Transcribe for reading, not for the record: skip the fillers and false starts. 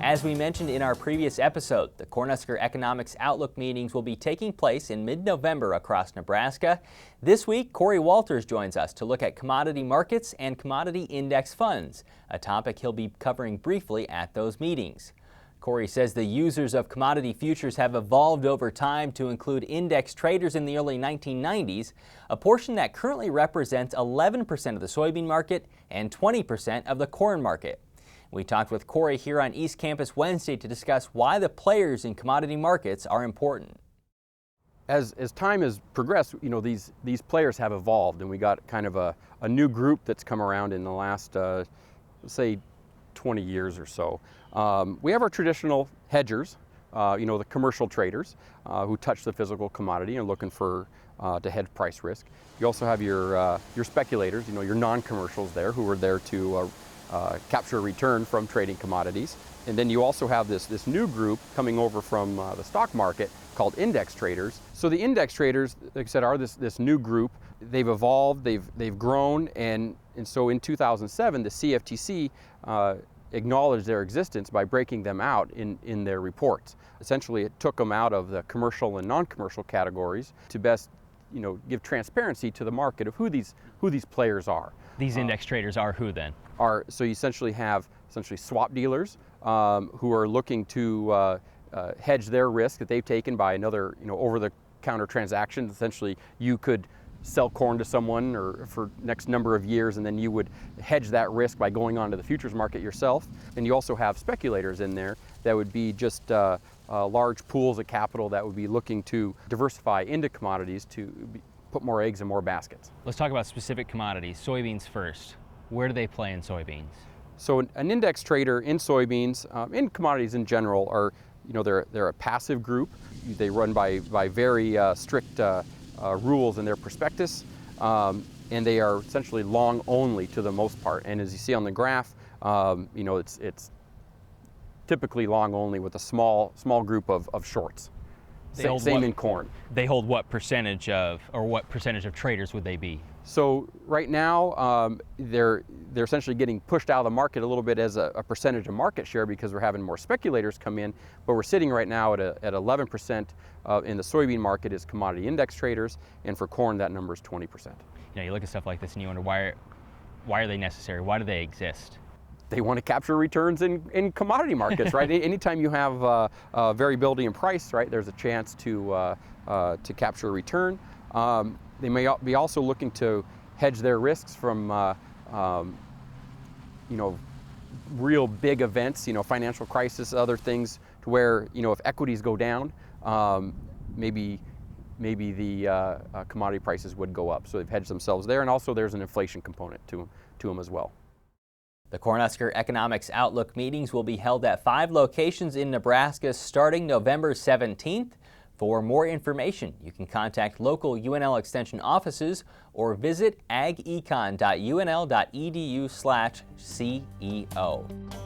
As we mentioned in our previous episode, the Cornhusker Economics Outlook meetings will be taking place in mid-November across Nebraska. This week, Cory Walters joins us to look at commodity markets and commodity index funds, a topic he'll be covering briefly at those meetings. Cory says the users of commodity futures have evolved over time to include index traders in the early 1990s, a portion that currently represents 11% of the soybean market and 20% of the corn market. We talked with Cory here on East Campus Wednesday to discuss why the players in commodity markets are important. As time has progressed, these players have evolved, and we got kind of a new group that's come around in the last, say, 20 years or so. We have our traditional hedgers, the commercial traders who touch the physical commodity and looking for to hedge price risk. You also have your speculators, your non-commercials there who are there to capture a return from trading commodities. And then you also have this new group coming over from the stock market called index traders. So the index traders, like I said, are this new group. They've evolved, they've grown, and so in 2007 the CFTC acknowledged their existence by breaking them out in their reports. Essentially, it took them out of the commercial and non-commercial categories to best give transparency to the market of who these players are. These index traders are who then? So you essentially have swap dealers who are looking to hedge their risk that they've taken by another over-the-counter transaction. Essentially, you could sell corn to someone or for next number of years, and then you would hedge that risk by going onto the futures market yourself. And you also have speculators in there that would be just large pools of capital that would be looking to diversify into commodities to put more eggs in more baskets. Let's talk about specific commodities. Soybeans first. Where do they play in soybeans? So an index trader in soybeans, in commodities in general, are they're a passive group. They run by very strict rules in their prospectus, and they are essentially long only to the most part. And as you see on the graph, it's typically long only with a small group of shorts. Same in corn. They hold what percentage of traders would they be? So right now they're essentially getting pushed out of the market a little bit as a percentage of market share because we're having more speculators come in, but we're sitting right now at 11% in the soybean market is commodity index traders, and for corn that number is 20%. You look at stuff like this and you wonder why are they necessary? Why do they exist? They want to capture returns in commodity markets, right? Anytime you have variability in price, right, there's a chance to capture a return. They may be also looking to hedge their risks from, real big events, financial crisis, other things, to where, if equities go down, maybe the commodity prices would go up. So they've hedged themselves there, and also there's an inflation component to them as well. The Cornhusker Economics Outlook meetings will be held at 5 locations in Nebraska starting November 17th. For more information, you can contact local UNL Extension offices or visit agecon.unl.edu/CEO.